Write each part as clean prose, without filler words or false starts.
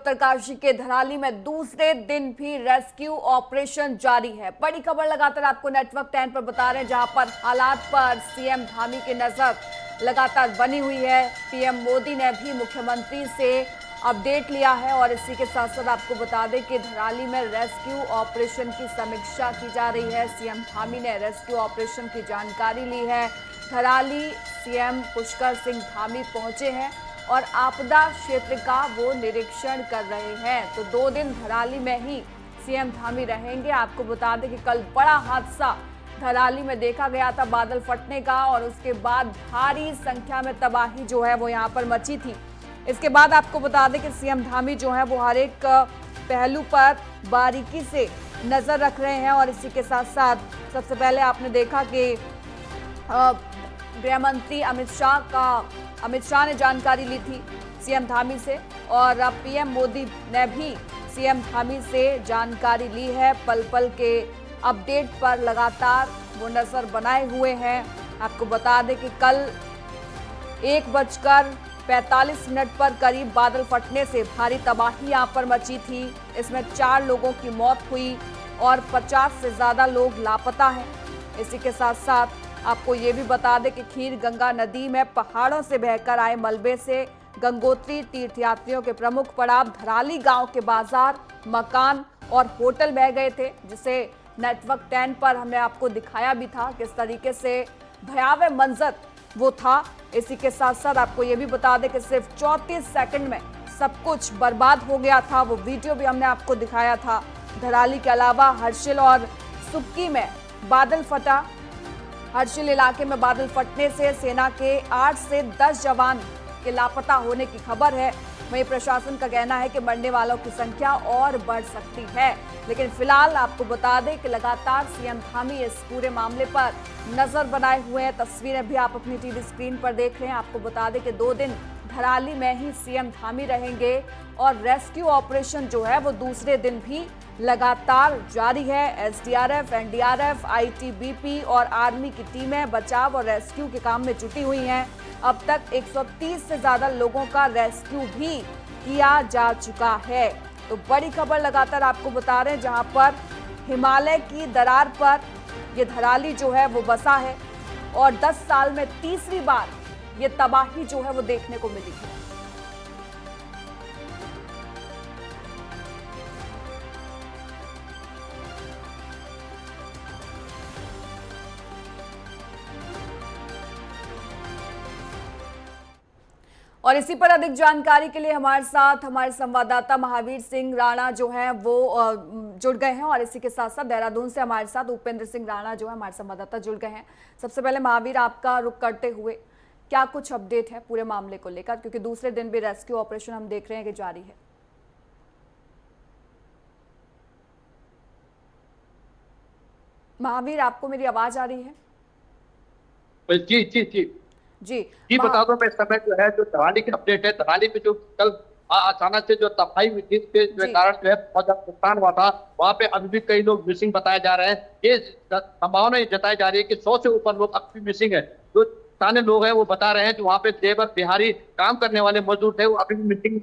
उत्तरकाशी के धराली में दूसरे दिन भी रेस्क्यू ऑपरेशन जारी है। बड़ी खबर लगातार आपको नेटवर्क 10 पर बता रहे हैं, जहां पर हालात पर सीएम धामी की नजर लगातार बनी हुई है। पीएम मोदी ने भी मुख्यमंत्री से अपडेट लिया है और इसी के साथ साथ आपको बता दें कि धराली में रेस्क्यू ऑपरेशन की समीक्षा की जा रही है। सीएम धामी ने रेस्क्यू ऑपरेशन की जानकारी ली है। धराली सीएम पुष्कर सिंह धामी पहुंचे हैं और आपदा क्षेत्र का वो निरीक्षण कर रहे हैं। तो 2 दिन धराली में ही सीएम धामी रहेंगे। आपको बता दें कि कल बड़ा हादसा धराली में देखा गया था, बादल फटने का, और उसके बाद भारी संख्या में तबाही जो है वो यहाँ पर मची थी। इसके बाद आपको बता दें कि सीएम धामी जो है वो हर एक पहलू पर बारीकी से नजर रख रहे हैं। और इसी के साथ साथ सबसे पहले आपने देखा कि गृह मंत्री अमित शाह ने जानकारी ली थी सीएम धामी से, और अब पीएम मोदी ने भी सीएम धामी से जानकारी ली है। पल पल के अपडेट पर लगातार वो नजर बनाए हुए हैं। आपको बता दें कि कल 1:45 पर करीब बादल फटने से भारी तबाही यहाँ पर मची थी। इसमें 4 लोगों की मौत हुई और 50 से ज्यादा लोग लापता हैं। इसी के साथ साथ आपको ये भी बता दें कि खीर गंगा नदी में पहाड़ों से बहकर आए मलबे से गंगोत्री तीर्थयात्रियों के प्रमुख पड़ाव धराली गांव के बाजार, मकान और होटल बह गए थे, जिसे नेटवर्क 10 पर हमने आपको दिखाया भी था किस तरीके से भयावह मंजर वो था। इसी के साथ साथ आपको ये भी बता दें कि सिर्फ 34 सेकंड में सब कुछ बर्बाद हो गया था। वो वीडियो भी हमने आपको दिखाया था। धराली के अलावा हर्षिल और सुक्की में बादल फटा। हर्षिल इलाके में बादल फटने से सेना के 8 से 10 जवान के लापता होने की खबर है। वहीं प्रशासन का कहना है कि मरने वालों की संख्या और बढ़ सकती है। लेकिन फिलहाल आपको बता दें कि लगातार सीएम धामी इस पूरे मामले पर नजर बनाए हुए हैं। तस्वीरें भी आप अपनी टीवी स्क्रीन पर देख रहे हैं। आपको बता दें कि 2 दिन धराली में ही सीएम धामी रहेंगे और रेस्क्यू ऑपरेशन जो है वो दूसरे दिन भी लगातार जारी है। एसडीआरएफ, एनडीआरएफ, आईटीबीपी और आर्मी की टीमें बचाव और रेस्क्यू के काम में जुटी हुई हैं। अब तक 130 से ज्यादा लोगों का रेस्क्यू भी किया जा चुका है। तो बड़ी खबर लगातार आपको बता रहे हैं, जहां पर हिमालय की दरार पर ये धराली जो है वो बसा है और 10 साल में तीसरी बार ये तबाही जो है वो देखने को मिली है। और इसी पर अधिक जानकारी के लिए हमारे साथ हमारे संवाददाता महावीर सिंह राणा जो हैं वो जुड़ गए हैं, और इसी के साथ साथ देहरादून से हमारे साथ उपेंद्र सिंह राणा जो है हमारे संवाददाता जुड़ गए हैं। सबसे पहले महावीर, आपका रुख करते हुए क्या कुछ अपडेट है पूरे मामले को लेकर, क्योंकि दूसरे दिन भी रेस्क्यू ऑपरेशन हम देख रहे हैं कि जारी है। महावीर, आपको मेरी आवाज आ रही है? जी जी जी जी जी बता दो। मैं इस समय जो है जो धराली की अपडेट है, धराली में जो कल अचानक से जो तबाही हुई थी उसके कारण जो है बहुत ज्यादा नुकसान हुआ था। वहाँ पे अभी भी कई लोग मिसिंग बताए जा रहे हैं। ये संभावना ये जताई जा रही है कि 100 से ऊपर लोग अभी भी मिसिंग है। जो स्थानीय लोग हैं वो बता रहे हैं जो वहाँ पे लेबर बिहारी काम करने वाले मजदूर थे वो अभी भी मिसिंग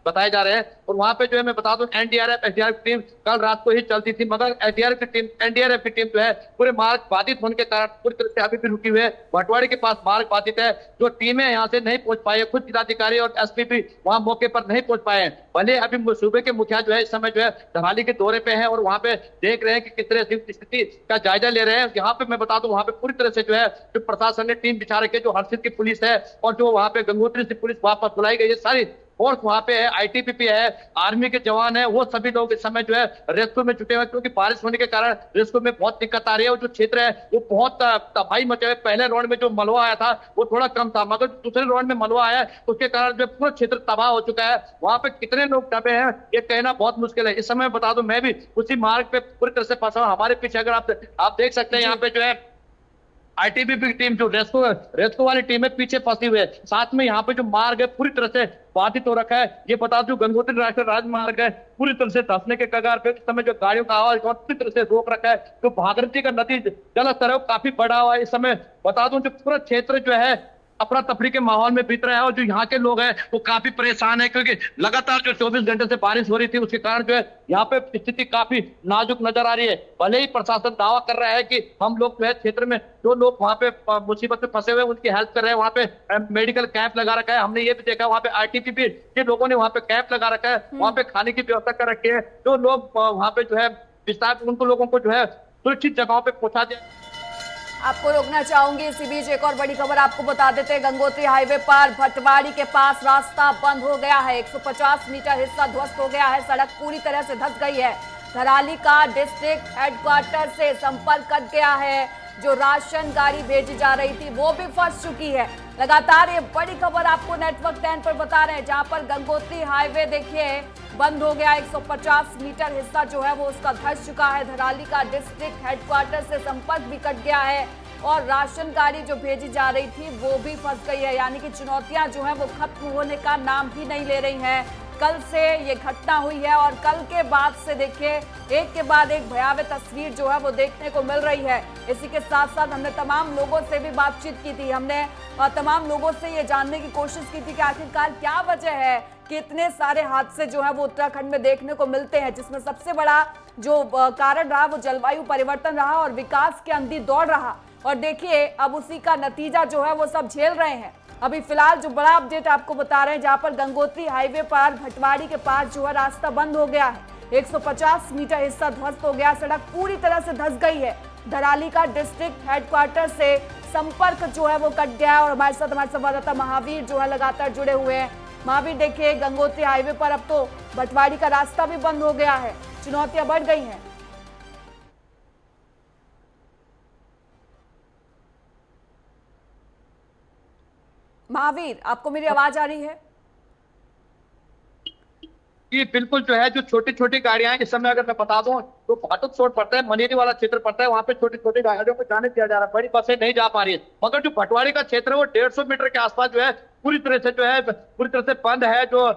बताए जा रहे हैं। और वहाँ पे जो है मैं बता दूं एनडीआरएफ एसडीआरएफ की टीम कल रात को ही चलती थी, मगर एनडीआरएफ की टीम जो है पूरे मार्ग बाधित होने के कारण पूरी तरह से अभी भी रुकी हुई है। भटवाड़ी के पास मार्ग बाधित है, जो टीमें यहाँ से नहीं पहुंच पाई है। खुद जिलाधिकारी और एसपी भी वहाँ मौके पर नहीं पहुंच पाए हैं। भले अभी सूबे के मुखिया जो है इस समय जो है धराली के दौरे पे है और वहाँ पे देख रहे हैं कि किस तरह से स्थिति का जायजा ले रहे हैं। यहाँ पे मैं बता दूं वहाँ पे पूरी तरह से जो है जो प्रशासन ने टीम बिछा रखी है, जो हर्षिल की पुलिस है और जो वहाँ पे गंगोत्री से पुलिस वापस बुलाई गई है, सारी फोर्स वहाँ पे है, आईटीबीपी है, आर्मी के जवान है, वो सभी लोग इस समय जो है रेस्क्यू में जुटे हुए, क्योंकि बारिश होने के कारण रेस्क्यू में बहुत दिक्कत आ रही है। और जो क्षेत्र है वो बहुत तबाही मचे हुए। पहले राउंड में जो मलबा आया था वो थोड़ा कम था, मगर दूसरे राउंड में मलबा आया उसके कारण जो पूरा क्षेत्र तबाह हो चुका है। वहाँ पे कितने लोग दबे हैं ये कहना बहुत मुश्किल है। इस समय बता दो मैं भी उसी मार्ग पे पूरी तरह से फंसा हूँ। हमारे पीछे अगर आप देख सकते हैं यहाँ पे जो है आईटीबीपी की टीम जो रेस्क्यू वाली टीम है पीछे फंसी हुई है। साथ में यहाँ पे जो मार्ग है पूरी तरह से बाधित हो रखा है। ये बता दूं गंगोत्री राष्ट्रीय राजमार्ग है पूरी तरह से धंसने के कगार पे। इस समय जो गाड़ियों का आवाज पूरी तरह से रोक रखा है। जो भागीरथी का नदी जल स्तर है वो काफी बढ़ा हुआ है इस समय। बता दूं जो पूरा क्षेत्र जो है अफरा तफरी के माहौल में बीत रहा है और जो यहाँ के लोग हैं वो काफी परेशान है, क्योंकि लगातार जो 24 घंटे से बारिश हो रही थी उसके कारण जो है यहाँ पे स्थिति काफी नाजुक नजर आ रही है। भले ही प्रशासन दावा कर रहा है कि हम लोग जो है क्षेत्र में जो लोग वहाँ पे मुसीबत में फंसे हुए उनकी हेल्प कर रहे हैं, वहाँ पे मेडिकल कैंप लगा रखा है। हमने ये भी देखा वहाँ पे आरटीपीपी के लोगों ने वहाँ पे कैंप लगा रखा है, वहाँ पे खाने की व्यवस्था कर रखी है। जो लोग वहाँ पे जो है विस्तार उनको लोगों को जो है सुरक्षित जगहों पे पहुंचा दिया। आपको रोकना चाहूंगी, इसी बीच एक और बड़ी खबर आपको बता देते हैं। गंगोत्री हाईवे पर भटवाड़ी के पास रास्ता बंद हो गया है। 150 मीटर हिस्सा ध्वस्त हो गया है, सड़क पूरी तरह से धंस गई है। धराली का डिस्ट्रिक्ट हेडक्वार्टर से संपर्क कट गया है। जो राशन गाड़ी भेजी जा रही थी वो भी फंस चुकी है। लगातार ये बड़ी खबर आपको नेटवर्क 10 पर बता रहे हैं, जहां पर गंगोत्री हाईवे देखिए बंद हो गया। 150 मीटर हिस्सा जो है वो उसका धंस चुका है। धराली का डिस्ट्रिक्ट हेडक्वार्टर से संपर्क भी कट गया है और राशन गाड़ी जो भेजी जा रही थी वो भी फंस गई है। यानी कि चुनौतियां जो है वो खत्म होने का नाम ही नहीं ले रही हैं। कल से ये घटना हुई है और कल के बाद से देखिए एक के बाद एक भयावह तस्वीर जो है वो देखने को मिल रही है। इसी के साथ साथ हमने तमाम लोगों से भी बातचीत की थी। हमने तमाम लोगों से ये जानने की कोशिश की थी कि आखिरकार क्या वजह है कि इतने सारे हादसे जो है वो उत्तराखंड में देखने को मिलते हैं, जिसमें सबसे बड़ा जो कारण रहा वो जलवायु परिवर्तन रहा और विकास के अंधी दौड़ रहा। और देखिए अब उसी का नतीजा जो है वो सब झेल रहे हैं। अभी फिलहाल जो बड़ा अपडेट आपको बता रहे हैं, जहां पर गंगोत्री हाईवे पर भटवाड़ी के पास जो है रास्ता बंद हो गया है। 150 मीटर हिस्सा ध्वस्त हो गया, सड़क पूरी तरह से धंस गई है। धराली का डिस्ट्रिक्ट हेडक्वार्टर से संपर्क जो है वो कट गया है और हमारे साथ हमारे संवाददाता महावीर जो है लगातार जुड़े हुए हैं। महावीर देखिए गंगोत्री हाईवे पर अब तो भटवाड़ी का रास्ता भी बंद हो गया है, चुनौतियां बढ़ गई हैं। महावीर, आपको मेरी आवाज आ रही है? ये बिल्कुल जो है जो छोटी छोटी गाड़ियां हैं, इस समय अगर मैं बता दूं तो फाटक रोड पड़ता है, मनेरी वाला क्षेत्र पड़ता है, वहां पे छोटी छोटी गाड़ियों को जाने दिया जा रहा है, बड़ी बसें नहीं जा पा रही है। मगर जो भटवाड़ी का क्षेत्र है वो 150 मीटर के आसपास जो है पूरी तरह से जो है पूरी तरह से बंद है। जो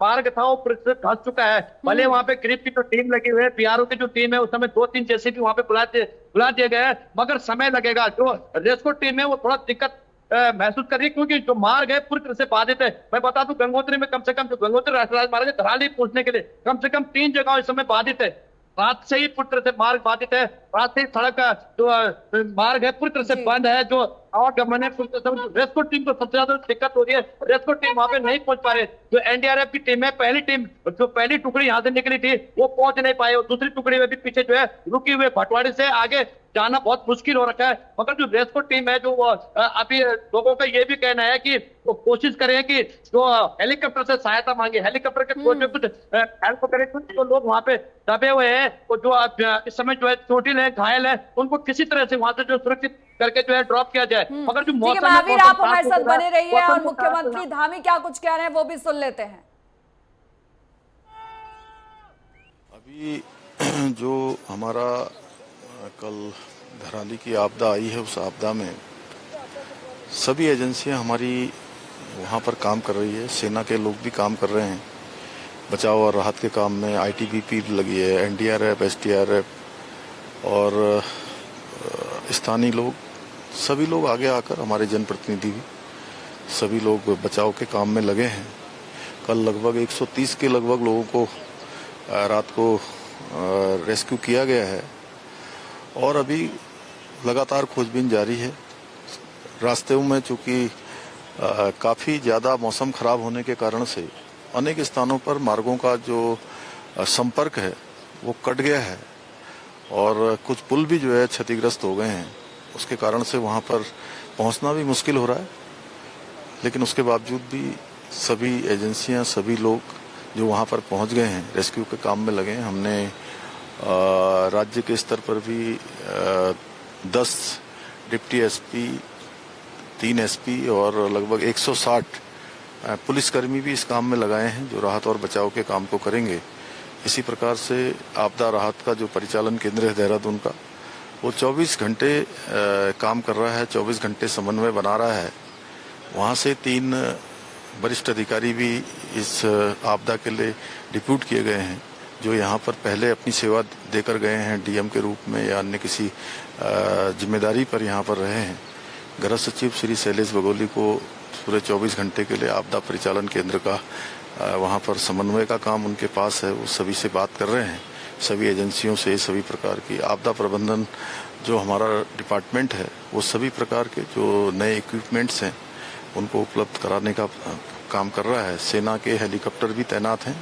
मार्ग था वो पूरी तरह से धंस चुका है। भले वहां पे ग्रिप की जो टीम लगी हुई है, बीआरओ की जो टीम है, उस समय 2-3 जेसीबी वहां पे बुला दिए गए हैं, मगर समय लगेगा। जो रेस्क्यू टीम है वो थोड़ा दिक्कत महसूस कर रही है, क्योंकि जो मार्ग है पूरी तरह से बाधित है। मैं बता दूं गंगोत्री में कम से कम जो गंगोत्री राष्ट्रीय राजमार्ग है धराली पहुंचने के लिए कम से कम 3 जगह इस समय बाधित है। रात से ही पूरी तरह से मार्ग बाधित है, रात से ही सड़क का जो मार्ग है पूरी तरह से बंद है। जो आवागमन है रेस्क्यू टीम को सबसे ज्यादा दिक्कत हो रही है, रेस्क्यू टीम वहां पे नहीं पहुंच पा रहे। जो एनडीआरएफ की टीम है, पहली टीम जो पहली टुकड़ी यहाँ से निकली थी वो पहुंच नहीं पाई और दूसरी टुकड़ी में भी पीछे जो है रुकी हुई। भटवाड़ी से आगे जाना बहुत मुश्किल हो रखा है। मगर जो रेस्क्यू टीम है जो अभी लोगों का ये भी कहना है कि वो कोशिश करें कि जो हेलीकॉप्टर से सहायता मांगे, हेलीकॉप्टर के थ्रू जो कुछ हेल्प करें, कुछ जो लोग वहां पे दबे हुए हैं तो जो इस समय जो है चोटिल है, घायल है, उनको किसी तरह से वहां से जो सुरक्षित करके जो है ड्रॉप किया जाए। मगर जो मौसम महावीर आप हमारे साथ बने रहिए और मुख्यमंत्री धामी क्या कुछ कह रहे हैं वो भी सुन लेते हैं। अभी जो हमारा कल धराली की आपदा आई है, उस आपदा में सभी एजेंसियां हमारी वहां पर काम कर रही है। सेना के लोग भी काम कर रहे हैं बचाव और राहत के काम में। आईटीबीपी लगी है, एनडीआरएफ, एसडीआरएफ और स्थानीय लोग, सभी लोग आगे आकर, हमारे जनप्रतिनिधि भी सभी लोग बचाव के काम में लगे हैं। कल लगभग 130 के लगभग लोगों को रात को रेस्क्यू किया गया है और अभी लगातार खोजबीन जारी है। रास्ते में चूंकि काफ़ी ज़्यादा मौसम खराब होने के कारण से अनेक स्थानों पर मार्गों का जो संपर्क है वो कट गया है और कुछ पुल भी जो है क्षतिग्रस्त हो गए हैं। उसके कारण से वहाँ पर पहुँचना भी मुश्किल हो रहा है, लेकिन उसके बावजूद भी सभी एजेंसियाँ, सभी लोग जो वहाँ पर पहुँच गए हैं, रेस्क्यू के काम में लगे हैं। हमने राज्य के स्तर पर भी 10 डिप्टी एसपी, 3 एसपी और लगभग 160 पुलिसकर्मी भी इस काम में लगाए हैं जो राहत और बचाव के काम को करेंगे। इसी प्रकार से आपदा राहत का जो परिचालन केंद्र है देहरादून का, वो 24 घंटे काम कर रहा है, 24 घंटे समन्वय बना रहा है। वहाँ से 3 वरिष्ठ अधिकारी भी इस आपदा के लिए डिप्यूट किए गए हैं, जो यहाँ पर पहले अपनी सेवा देकर गए हैं डीएम के रूप में या अन्य किसी जिम्मेदारी पर यहाँ पर रहे हैं। गृह सचिव श्री शैलेश बगोली को पूरे 24 घंटे के लिए आपदा परिचालन केंद्र का वहाँ पर समन्वय का काम उनके पास है। वो सभी से बात कर रहे हैं, सभी एजेंसियों से सभी प्रकार की आपदा प्रबंधन जो हमारा डिपार्टमेंट है वो सभी प्रकार के जो नए इक्विपमेंट्स हैं उनको उपलब्ध कराने का काम कर रहा है। सेना के हेलीकॉप्टर भी तैनात हैं।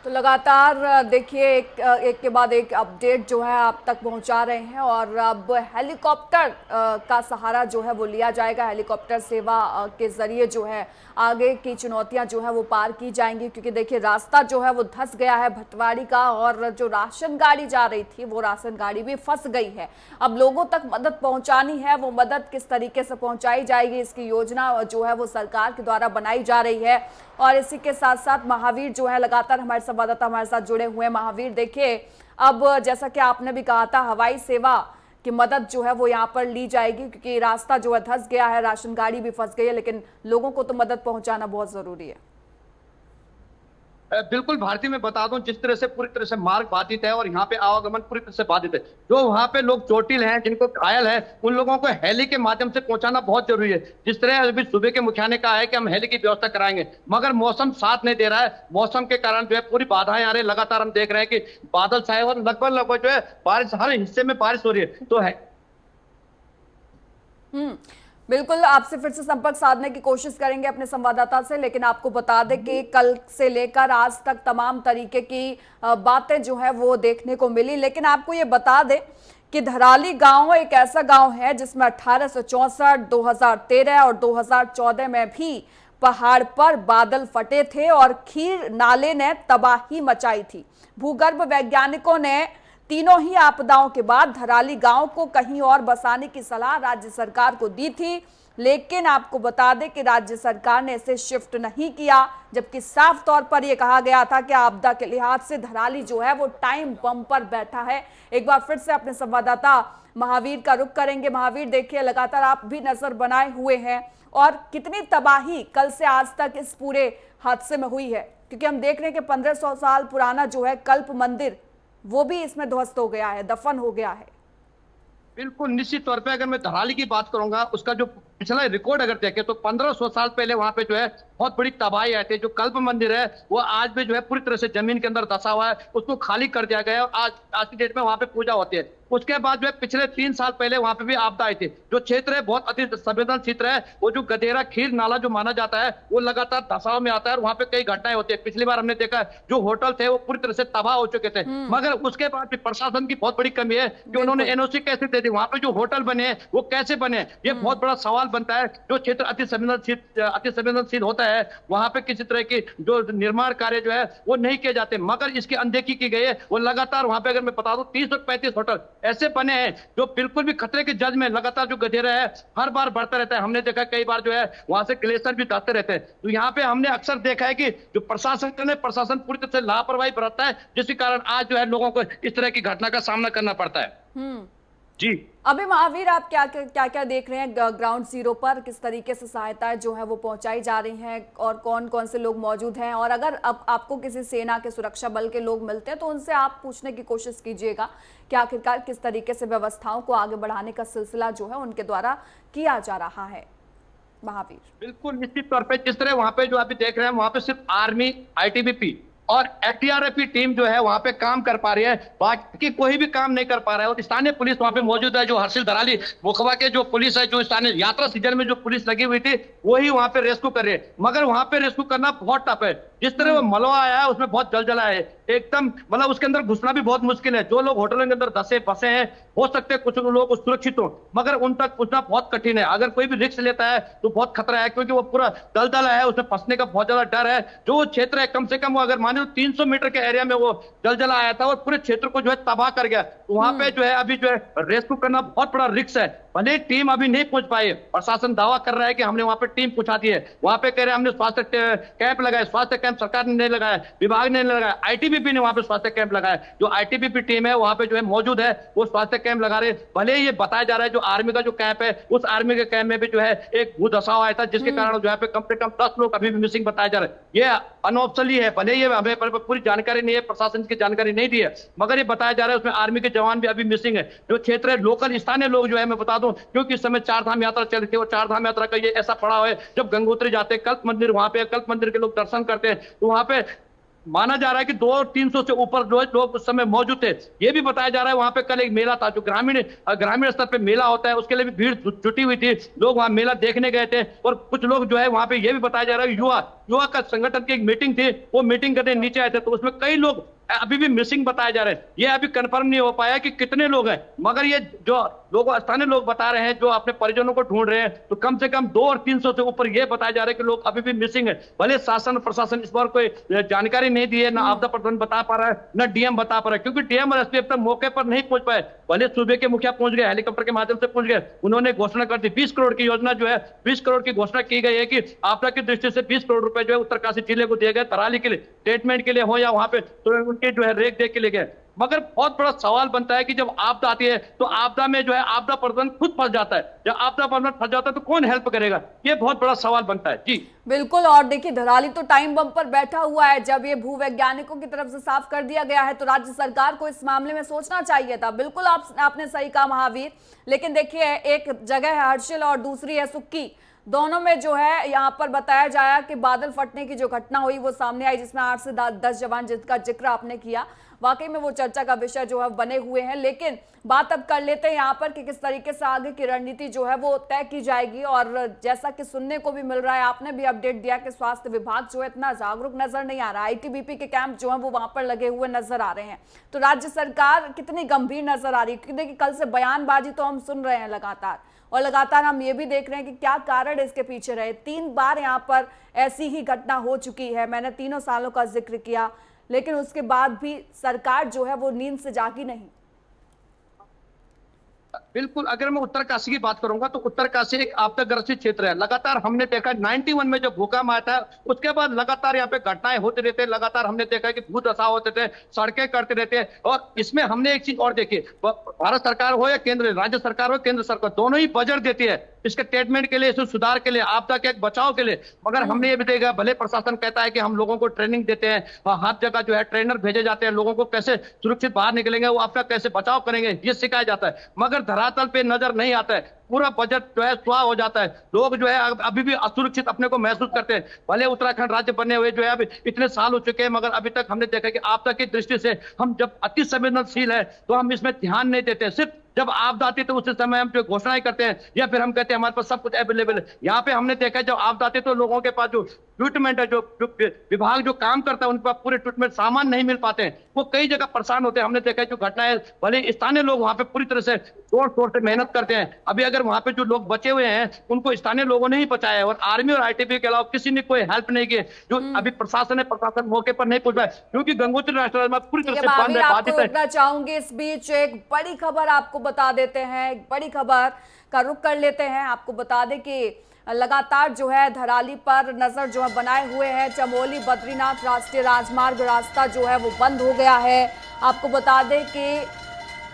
तो लगातार देखिए एक के बाद एक अपडेट जो है आप तक पहुंचा रहे हैं और अब हेलीकॉप्टर का सहारा जो है वो लिया जाएगा। हेलीकॉप्टर सेवा के जरिए जो है आगे की चुनौतियां जो है वो पार की जाएंगी, क्योंकि देखिए रास्ता जो है वो धंस गया है भटवाड़ी का और जो राशन गाड़ी जा रही थी वो राशन गाड़ी भी फंस गई है। अब लोगों तक मदद पहुंचानी है, वो मदद किस तरीके से पहुंचाई जाएगी इसकी योजना जो है वो सरकार के द्वारा बनाई जा रही है। और इसी के साथ साथ महावीर जो है लगातार हमारे संवाददाता हमारे साथ जुड़े हुए हैं। महावीर देखिए अब जैसा कि आपने भी कहा था हवाई सेवा की मदद जो है वो यहाँ पर ली जाएगी, क्योंकि रास्ता जो है धंस गया है, राशन गाड़ी भी फंस गई है, लेकिन लोगों को तो मदद पहुंचाना बहुत जरूरी है। बिल्कुल भारती, मैं बता दूं जिस तरह से पूरी तरह से मार्ग बाधित है और यहाँ पे आवागमन पूरी तरह से बाधित है। जो वहाँ पे लोग चोटिल हैं, जिनको घायल है, उन लोगों को हेली के माध्यम से पहुंचाना बहुत जरूरी है। जिस तरह अभी सूबे के मुखिया ने कहा है कि हम हेली की व्यवस्था कराएंगे, मगर मौसम साथ नहीं दे रहा है। मौसम के कारण जो है पूरी बाधाएं आ रही है। लगातार हम देख रहे हैं कि बादल छाए और लगभग जो है बारिश, हर हिस्से में बारिश हो रही है। तो है बिल्कुल आपसे फिर से संपर्क साधने की कोशिश करेंगे अपने संवाददाता से, लेकिन आपको बता दें कि कल से लेकर आज तक तमाम तरीके की बातें जो है वो देखने को मिली। लेकिन आपको ये बता दें कि धराली गांव एक ऐसा गांव है जिसमें 1864, 2013 और 2014 में भी पहाड़ पर बादल फटे थे और खीर नाले ने तबाही मचाई थी। भूगर्भ वैज्ञानिकों ने तीनों ही आपदाओं के बाद धराली गांव को कहीं और बसाने की सलाह राज्य सरकार को दी थी, लेकिन आपको बता दें कि राज्य सरकार ने इसे शिफ्ट नहीं किया, जबकि साफ तौर पर यह कहा गया था कि आपदा के लिहाज से धराली जो है वो टाइम बम पर बैठा है। एक बार फिर से अपने संवाददाता महावीर का रुख करेंगे। महावीर देखिए लगातार आप भी नजर बनाए हुए हैं और कितनी तबाही कल से आज तक इस पूरे हादसे में हुई है, क्योंकि हम देख रहे हैं कि 1500 साल पुराना जो है कल्प मंदिर वो भी इसमें ध्वस्त हो गया है, दफन हो गया है। बिल्कुल निश्चित तौर पे अगर मैं धराली की बात करूंगा, उसका जो पिछला रिकॉर्ड अगर देखें तो 1500 साल पहले वहां पे जो है बहुत बड़ी तबाही आई थी। जो कल्प मंदिर है वो आज भी जो है पूरी तरह से जमीन के अंदर धंसा हुआ है, उसको खाली कर दिया गया है और आज की डेट में वहां पे पूजा होती है। उसके बाद जो है पिछले 3 साल पहले वहां पे भी आपदा आई थी। जो क्षेत्र है बहुत अति संवेदनशील क्षेत्र है। वो जो गधेरा खीर नाला जो माना जाता है वो लगातार धसाव में आता है और वहां पे कई घटनाएं होती है। पिछली बार हमने देखा जो होटल थे वो पूरी तरह से तबाह हो चुके थे, मगर उसके बाद भी प्रशासन की बहुत बड़ी कमी है कि उन्होंने एनओसी कैसे दे दी, वहां पे जो होटल बने वो कैसे बने, ये बहुत बड़ा सवाल बनता है। जो क्षेत्र अति संवेदनशील होता है वहां पे किसी तरह की जो निर्माण कार्य जो है वो नहीं किए जाते, मगर इसकी अनदेखी की गई है। वो लगातार वहां पे अगर मैं बता दूं 335 होटल ऐसे बने हैं जो बिल्कुल भी खतरे के जज में लगातार जो गधेरा है हर बार बढ़ता रहता है। हमने देखा कई बार जो है वहां से ग्लेशियर भी आते रहते हैं। तो यहाँ पे हमने अक्सर देखा है कि जो प्रशासन पूरी तरह से लापरवाही बरतता है, जिसके कारण आज जो है लोगों को इस तरह की घटना का सामना करना पड़ता है। जी अभी महावीर आप क्या क्या देख रहे हैं ग्राउंड जीरो पर, किस तरीके से सहायताएं जो है वो पहुंचाई जा रही हैं और कौन कौन से लोग मौजूद हैं, और अगर अब आपको किसी सेना के सुरक्षा बल के लोग मिलते हैं तो उनसे आप पूछने की कोशिश कीजिएगा कि आखिरकार किस तरीके से व्यवस्थाओं को आगे बढ़ाने का सिलसिला जो है उनके द्वारा किया जा रहा है। महावीर बिल्कुल निश्चित तौर पर जिस तरह वहां पे जो अभी देख रहे हैं वहां पे सिर्फ आर्मी, आईटीबीपी और एसडीआरएफ की टीम जो है वहां पे काम कर पा रही है, बाकी कोई भी काम नहीं कर पा रहा है। और स्थानीय पुलिस वहां पे मौजूद है। जो हर्षिल धराली मुखबा के जो पुलिस है, जो स्थानीय यात्रा सीजन में जो पुलिस लगी हुई थी वही वहां पे रेस्क्यू कर रही है, मगर वहां पे रेस्क्यू करना बहुत टफ है। जिस तरह वो मलबा आया है उसमें बहुत जलजला है एकदम, मतलब उसके अंदर घुसना भी बहुत मुश्किल है। जो लोग होटलों के अंदर धसे फंसे हैं, हो सकते हैं कुछ लोग सुरक्षित हो, मगर उन तक पहुंचना बहुत कठिन है। अगर कोई भी रिस्क लेता है तो बहुत खतरा है, क्योंकि वो पूरा दलदला है, उसमें फंसने का बहुत ज्यादा डर है। जो क्षेत्र है कम से कम वो अगर माने 300 मीटर के एरिया में वो जलजला आया था और पूरे क्षेत्र को जो है तबाह कर गया। तो वहां पे जो है अभी जो है रेस्क्यू करना बहुत बड़ा रिस्क है। भले टीम अभी नहीं पहुंच पाई, प्रशासन दावा कर रहा है कि हमने वहां पे टीम पहुंचा दी है। वहां पे कह रहे हैं हमने स्वास्थ्य कैंप लगाए, स्वास्थ्य कैंप सरकार ने नहीं लगाया, विभाग ने नहीं लगाया, आईटीबीपी ने वहां पे स्वास्थ्य कैंप लगाया। जो आईटीबीपी टीम है वहां पे जो है मौजूद है, वो स्वास्थ्य कैंप लगा रहे। भले ये बताया जा रहा है जो आर्मी का जो कैंप है, उस आर्मी के कैंप में भी जो है एक भूधसाव आया था, जिसके कारण जो है कम से कम 10 लोग अभी भी मिसिंग बताया जा रहा है। ये अनऑफिशियली है, भले ये हमें पूरी जानकारी नहीं है, प्रशासन की जानकारी नहीं दी है, मगर ये बताया जा रहा है उसमें आर्मी के जवान भी अभी मिसिंग है। जो क्षेत्र है, लोकल स्थानीय लोग जो है, मैं बता दूं, क्योंकि इस समय चार धाम यात्रा चल रही थी, वो चार धाम यात्रा का ये ऐसा पड़ाव है, जब गंगोत्री जाते हैं, कल्प मंदिर वहां पे, कल्प मंदिर के लोग दर्शन करते हैं, तो वहां पे माना जा रहा है कि 200-300 से ऊपर लोग उस समय मौजूद थे। ये भी बताया जा रहा है वहां पे कल एक मेला था, जो ग्रामीण स्तर पे मेला होता है, उसके लिए भी भीड़ जुटी हुई थी, लोग वहां मेला देखने गए थे। और कुछ लोग जो है वहां पे, ये भी बताया जा रहा है, युवा का संगठन की एक मीटिंग थी, वो मीटिंग करने नीचे आए थे, तो उसमें कई लोग अभी भी मिसिंग बताए जा रहे हैं। ये अभी कंफर्म नहीं हो पाया कि कितने लोग हैं, मगर ये जो लोग, स्थानीय लोग बता रहे हैं, जो अपने परिजनों को ढूंढ रहे हैं, तो कम से कम 2 और 300 से ऊपर ये बताया जा रहा है कि लोग अभी भी मिसिंग है। भले शासन प्रशासन इस बार कोई जानकारी नहीं दी है, ना आपदा प्रबंधन बता पा रहा है, ना डीएम बता पा रहा है, क्योंकि डीएम और एसपी अब तक मौके पर नहीं पहुंच पाए। भले सूबे के मुखिया पहुंच गए, हेलीकॉप्टर के माध्यम से पहुंच गए, उन्होंने घोषणा कर दी 20 करोड़ की योजना जो है, 20 करोड़ की घोषणा की गई है कि आपदा की दृष्टि से 20 करोड़ रुपए जो है उत्तरकाशी जिले को दिए गए, थराली के लिए ट्रीटमेंट के लिए हो या वहां पे तो उनके जो है रेख देख के लिए गए। मगर बहुत बड़ा सवाल बनता है कि जब आपदा आती है, तो आपदा में जो है आपदा प्रबंधन खुद फंस जाता है। जब आपदा प्रबंधन फंस जाता है तो कौन हेल्प करेगा, ये बहुत बड़ा सवाल बनता है। जी बिल्कुल। और देखिए, धराली तो टाइम बम पर बैठा हुआ है। जब ये भूवैज्ञानिकों की तरफ से साफ कर दिया गया है, तो राज्य सरकार को इस मामले में सोचना चाहिए था। बिल्कुल आपने सही कहा महावीर। लेकिन देखिए, एक जगह है हर्षिल और दूसरी है सुक्की। दोनों में जो है यहाँ पर बताया जाया कि बादल फटने की जो घटना हुई वो सामने आई, जिसमें 8 से 10 जवान, जिसका जिक्र आपने किया, वाकई में वो चर्चा का विषय जो है बने हुए हैं। लेकिन बात अब कर लेते हैं यहाँ पर कि किस तरीके से आगे की रणनीति जो है वो तय की जाएगी। और जैसा कि सुनने को भी मिल रहा है, आपने भी अपडेट दिया कि स्वास्थ्य विभाग जो है इतना जागरूक नजर नहीं आ रहा, आईटीबीपी के कैंप जो है वो वहां पर लगे हुए नजर आ रहे हैं। तो राज्य सरकार कितनी गंभीर नजर आ रही है, क्योंकि देखिए कल से बयानबाजी तो हम सुन रहे हैं लगातार, और लगातार हम ये भी देख रहे हैं कि क्या कारण इसके पीछे रहे। 3 बार यहाँ पर ऐसी ही घटना हो चुकी है, मैंने 3 सालों का जिक्र किया, लेकिन उसके बाद भी सरकार जो है वो नींद से जागी नहीं। बिल्कुल, अगर मैं उत्तरकाशी की बात करूंगा तो उत्तरकाशी एक आपदाग्रस्त क्षेत्र है। लगातार हमने देखा 91 में जो भूकंप आया था, उसके बाद लगातार यहाँ पे घटनाएं होते रहते हैं। लगातार हमने देखा कि भूदशा होते थे, सड़कें करते रहते हैं। और इसमें हमने एक चीज और देखी, भारत सरकार हो या केंद्र, राज्य सरकार हो, केंद्र सरकार, दोनों ही बजट देती है इसके ट्रीटमेंट के लिए, इसके सुधार के लिए, आपदा के बचाव के लिए। मगर हमने ये भी देखा, भले प्रशासन कहता है कि हम लोगों को ट्रेनिंग देते हैं, हर जगह जो है ट्रेनर भेजे जाते हैं, लोगों को कैसे सुरक्षित बाहर निकलेंगे, वो आपका कैसे बचाव करेंगे, ये सिखाया जाता है, मगर धरातल पे नजर नहीं आता है। पूरा बजट जो है स्वाह हो जाता है। लोग जो है अभी भी असुरक्षित अपने को महसूस करते हैं। भले उत्तराखंड राज्य बने हुए जो है अभी इतने साल हो चुके हैं, मगर अभी तक हमने देखा कि आपदा की दृष्टि से हम जब अति संवेदनशील है तो हम इसमें ध्यान नहीं देते। सिर्फ जब आपदा आती है तो उस समय हम जो घोषणाएं करते हैं, या फिर हम कहते हैं हमारे पास सब कुछ अवेलेबल है। यहाँ पे हमने देखा है जब आपदा आती है तो लोगों के पास जो ट्रीटमेंट है, जो विभाग जो काम करता है, उनके पास पूरे ट्रीटमेंट सामान नहीं मिल पाते हैं, वो कई जगह परेशान होते हैं। हमने देखा है जो घटनाएं, भले स्थानीय लोग वहां पे पूरी तरह से जोर शोर से मेहनत करते हैं। अभी अगर वहां पे जो लोग बचे हुए हैं उनको स्थानीय लोगों ने ही बचाया है, और आर्मी और आईटीबीपी के अलावा किसी ने कोई हेल्प नहीं की। जो अभी प्रशासन मौके पर नहीं पहुंच पाया, क्योंकि गंगोत्री राष्ट्रीय राजमार्ग पूरी तरह से बंद है, बाधित है। रोकना चाहूंगी इस बीच, एक बड़ी खबर आपको बता देते हैं, एक बड़ी खबर का रुख कर लेते हैं। आपको बता दें कि लगातार जो है धराली पर नजर जो है बनाए हुए हैं। चमोली बद्रीनाथ राष्ट्रीय राजमार्ग रास्ता जो है वो बंद हो गया है। आपको बता दें कि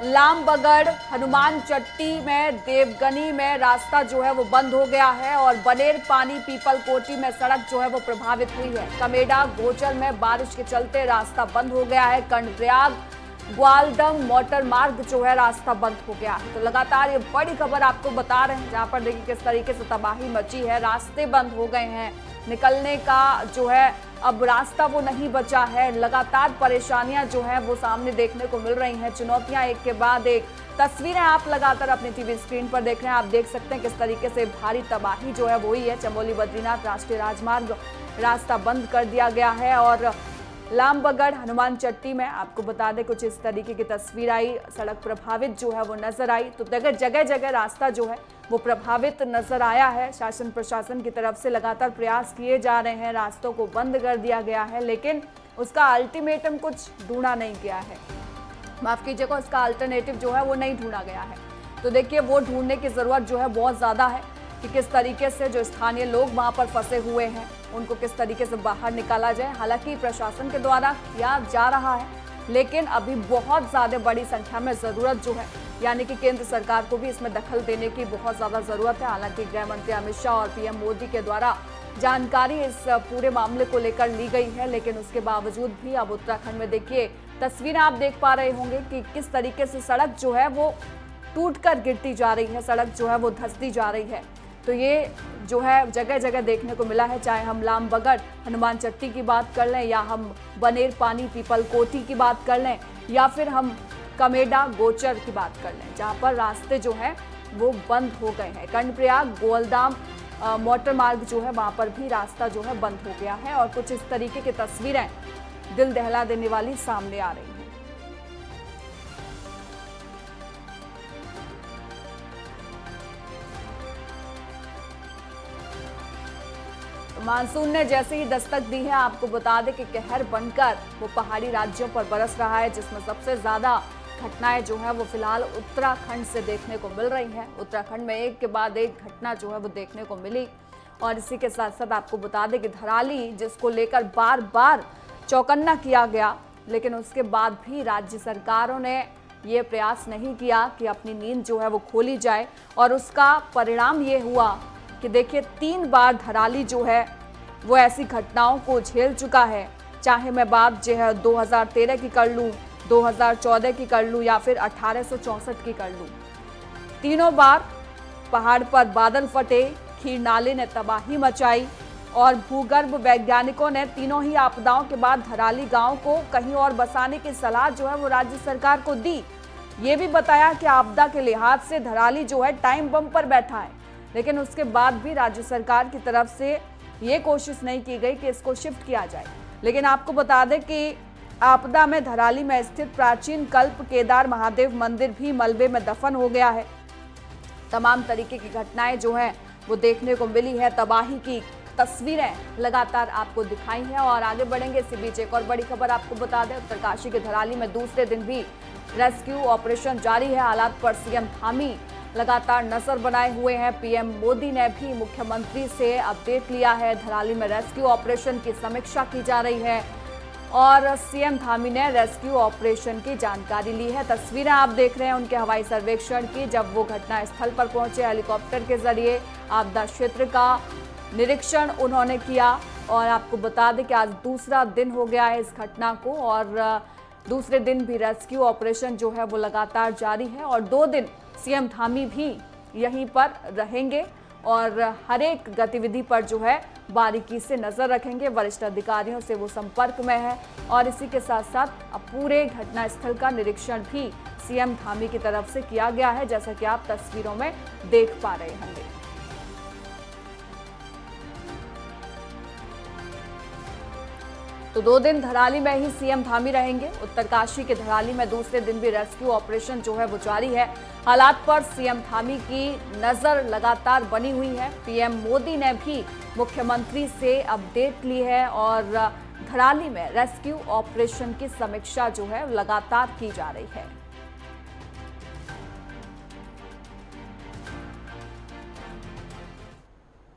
लामबगड़, हनुमान चट्टी में, देवगनी में रास्ता जो है वो बंद हो गया है, और बनेर पानी पीपल कोटी में सड़क जो है वो प्रभावित हुई है। कमेडा गोचर में बारिश के चलते रास्ता बंद हो गया है। कर्णप्रयाग ग्वालदम मोटर मार्ग जो है रास्ता बंद हो गया है। तो लगातार ये बड़ी खबर आपको बता रहे हैं, जहां पर देखिए किस तरीके से तबाही मची है, रास्ते बंद हो गए हैं, निकलने का जो है अब रास्ता वो नहीं बचा है। लगातार परेशानियां जो है वो सामने देखने को मिल रही हैं, चुनौतियां एक के बाद एक। तस्वीरें आप लगातार अपनी टीवी स्क्रीन पर देख रहे हैं, आप देख सकते हैं किस तरीके से भारी तबाही जो है वो हुई है। चमोली बद्रीनाथ राष्ट्रीय राजमार्ग रास्ता बंद कर दिया गया है, और लामबगड़ हनुमान चट्टी में आपको बता दें कुछ इस तरीके की तस्वीर आई, सड़क प्रभावित जो है वो नजर आई। तो जगह जगह रास्ता जो है वो प्रभावित नजर आया है। शासन प्रशासन की तरफ से लगातार प्रयास किए जा रहे हैं, रास्तों को बंद कर दिया गया है, लेकिन उसका अल्टीमेटम कुछ ढूंढा नहीं गया है, माफ कीजिएगा, उसका अल्टरनेटिव जो है वो नहीं ढूंढा गया है। तो देखिए वो ढूंढने की जरूरत जो है बहुत ज्यादा है कि किस तरीके से जो स्थानीय लोग वहां पर फंसे हुए हैं उनको किस तरीके से बाहर निकाला जाए। हालांकि प्रशासन के द्वारा किया जा रहा है, लेकिन अभी बहुत ज्यादा बड़ी संख्या में जरूरत जो है, यानी कि केंद्र सरकार को भी इसमें दखल देने की बहुत ज्यादा जरूरत है। हालांकि गृह मंत्री अमित शाह और पीएम मोदी के द्वारा जानकारी इस पूरे मामले को लेकर ली गई है, लेकिन उसके बावजूद भी अब उत्तराखंड में देखिए तस्वीरें आप देख पा रहे होंगे कि किस तरीके से सड़क जो है वो टूटकर गिरती जा रही है, सड़क जो है वो धंसती जा रही है। तो ये जो है जगह जगह देखने को मिला है, चाहे हम लामबगड़ हनुमान चट्टी की बात कर लें, या हम बनेर पानी पीपल कोटी की बात कर लें, या फिर हम कमेडा गोचर की बात कर लें, जहाँ पर रास्ते जो है वो बंद हो गए हैं। कर्णप्रयाग गोलदाम मोटर मार्ग जो है वहां पर भी रास्ता जो है बंद हो गया है और कुछ इस तरीके की तस्वीरें दिल दहला देने वाली सामने आ रही हैं। मानसून ने जैसे ही दस्तक दी है, आपको बता दें कि कहर बनकर वो पहाड़ी राज्यों पर बरस रहा है, जिसमें सबसे ज्यादा घटनाएं जो है वो फिलहाल उत्तराखंड से देखने को मिल रही हैं। उत्तराखंड में एक के बाद एक घटना जो है वो देखने को मिली और इसी के साथ साथ आपको बता दें कि धराली, जिसको लेकर बार बार चौकन्ना किया गया, लेकिन उसके बाद भी राज्य सरकारों ने ये प्रयास नहीं किया कि अपनी नींद जो है वो खोली जाए और उसका परिणाम ये हुआ कि देखिए 3 बार धराली जो है वो ऐसी घटनाओं को झेल चुका है। चाहे मैं बात जो है 2013 की कर लूँ, 2014 की कर लूँ या फिर 1864 की कर लूँ, तीनों बार पहाड़ पर बादल फटे, खीर नाले ने तबाही मचाई और भूगर्भ वैज्ञानिकों ने तीनों ही आपदाओं के बाद धराली गांव को कहीं और बसाने की सलाह जो है वो राज्य सरकार को दी। ये भी बताया कि आपदा के लिहाज से धराली जो है टाइम बम पर बैठा है, लेकिन उसके बाद भी राज्य सरकार की तरफ से ये कोशिश नहीं की गई कि इसको शिफ्ट किया जाए। लेकिन आपको बता दें कि आपदा में धराली में स्थित प्राचीन कल्प केदार महादेव मंदिर भी मलबे में दफन हो गया है। तमाम तरीके की घटनाएं जो हैं वो देखने को मिली है, तबाही की तस्वीरें लगातार आपको दिखाई हैं। और आगे बढ़ेंगे, इसी बीच एक और बड़ी खबर आपको बता दें, उत्तरकाशी के धराली में दूसरे दिन भी रेस्क्यू ऑपरेशन जारी है। हालात पर सीएम धामी लगातार नजर बनाए हुए हैं। पीएम मोदी ने भी मुख्यमंत्री से अपडेट लिया है। धराली में रेस्क्यू ऑपरेशन की समीक्षा की जा रही है और सीएम धामी ने रेस्क्यू ऑपरेशन की जानकारी ली है। तस्वीरें आप देख रहे हैं उनके हवाई सर्वेक्षण की, जब वो घटना स्थल पर पहुंचे, हेलीकॉप्टर के जरिए आपदा क्षेत्र का निरीक्षण उन्होंने किया। और आपको बता दें कि आज दूसरा दिन हो गया है इस घटना को और दूसरे दिन भी रेस्क्यू ऑपरेशन जो है वो लगातार जारी है और 2 दिन सीएम धामी भी यहीं पर रहेंगे और हर एक गतिविधि पर जो है बारीकी से नजर रखेंगे। वरिष्ठ अधिकारियों से वो संपर्क में है और इसी के साथ साथ अब पूरे घटनास्थल का निरीक्षण भी सीएम धामी की तरफ से किया गया है, जैसा कि आप तस्वीरों में देख पा रहे होंगे। तो 2 दिन धराली में ही सीएम धामी रहेंगे। उत्तरकाशी के धराली में दूसरे दिन भी रेस्क्यू ऑपरेशन जो है वो जारी है। हालात पर सीएम धामी की नजर लगातार बनी हुई है। पीएम मोदी ने भी मुख्यमंत्री से अपडेट ली है और धराली में रेस्क्यू ऑपरेशन की समीक्षा जो है लगातार की जा रही है।